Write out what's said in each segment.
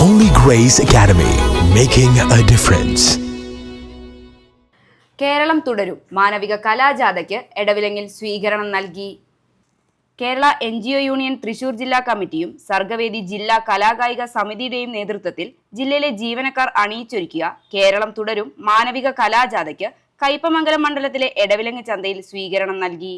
Holy Grace Academy, making a difference. Keralam തുടരും മാനവിക കലാജാഥയ്ക്ക് എടവിലങ്ങിൽ സ്വീകരണം നൽകി. കേരള NGO യൂണിയൻ തൃശൂർ ജില്ലാ കമ്മിറ്റിയും സർഗവേദി ജില്ലാ കലാകായിക സമിതിയുടെയും നേതൃത്വത്തിൽ ജില്ലയിലെ ജീവനക്കാർ അണിയിച്ചൊരുക്കിയ കേരളം തുടരും മാനവിക കലാജാഥയ്ക്ക് കയ്പമംഗലം മണ്ഡലത്തിലെ എടവിലങ്ങ് ചന്തയിൽ സ്വീകരണം നൽകി.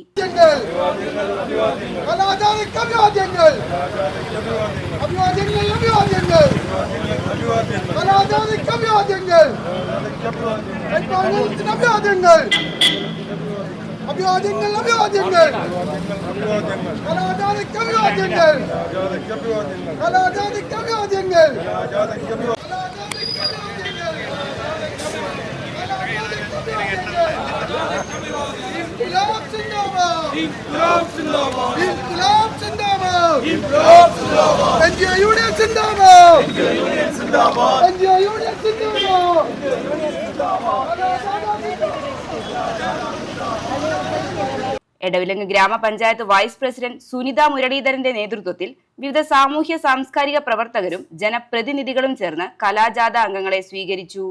എടവിലങ്ങ് ഗ്രാമപഞ്ചായത്ത് വൈസ് പ്രസിഡന്റ് സുനിത മുരളീധരന്റെ നേതൃത്വത്തിൽ വിവിധ സാമൂഹ്യ സാംസ്കാരിക പ്രവർത്തകരും ജനപ്രതിനിധികളും ചേർന്ന് കലാജാഥ അംഗങ്ങളെ സ്വീകരിച്ചു.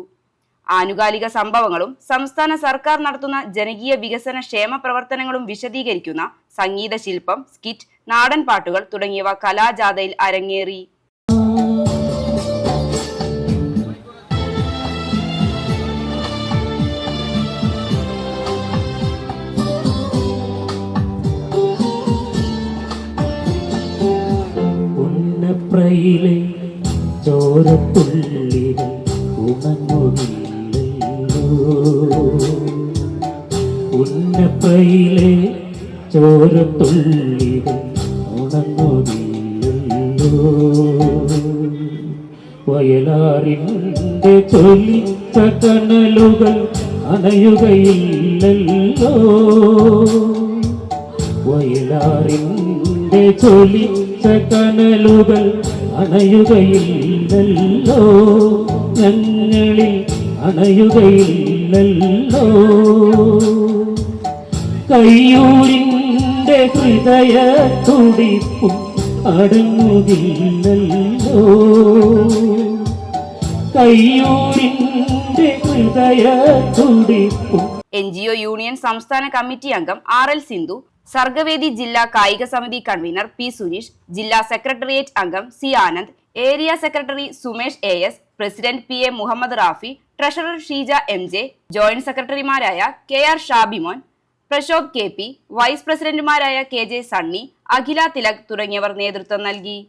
ആനുകാലിക സംഭവങ്ങളും സംസ്ഥാന സർക്കാർ നടത്തുന്ന ജനകീയ വികസന ക്ഷേമ പ്രവർത്തനങ്ങളും വിശദീകരിക്കുന്ന സംഗീത ശില്പം, സ്കിറ്റ്, നാടൻ പാട്ടുകൾ തുടങ്ങിയവ കലാജാഥയിൽ അരങ്ങേറി. ഉന്നപ്രയിലെ ചോരത്തുള്ളികൾ ഉണങ്ങുകയില്ലല്ലോ, ഉന്നപ്രയിലെ ചോരത്തുള്ളികൾ ഉണങ്ങുകയില്ലല്ലോ, വയലാറിൻ്റെ ചൊല്ലിച്ച കനലുകൾ അണയുകയില്ലല്ലോ, വയലാറിൻ്റെ ചൊല്ലിച്ച കനലുകൾ അണയുകയില്ലല്ലോ, ഞങ്ങളിൽ അണയുകയില്ലല്ലോ, കയ്യൂരിൻ്റെ ഹൃദയ തുടിപ്പും അടങ്ങുകയില്ലല്ലോ, കയ്യൂരിൻ്റെ ഹൃദയ തുടിപ്പും. NGO യൂണിയൻ സംസ്ഥാന കമ്മിറ്റി അംഗം RL സിന്ധു, സർഗവേദി ജില്ലാ കായിക സമിതി കൺവീനർ P സുനീഷ്, ജില്ലാ സെക്രട്ടേറിയറ്റ് അംഗം C Anand, area secretary Sumesh AS, president PA Muhammad Rafi, treasurer Sheeja MJ, joint സെക്രട്ടറിമാരായ KR Shabimon, Prashobh KP, vice പ്രസിഡന്റുമാരായ KJ സണ്ണി, അഖില തിലക് തുടങ്ങിയവർ നേതൃത്വം നൽകി.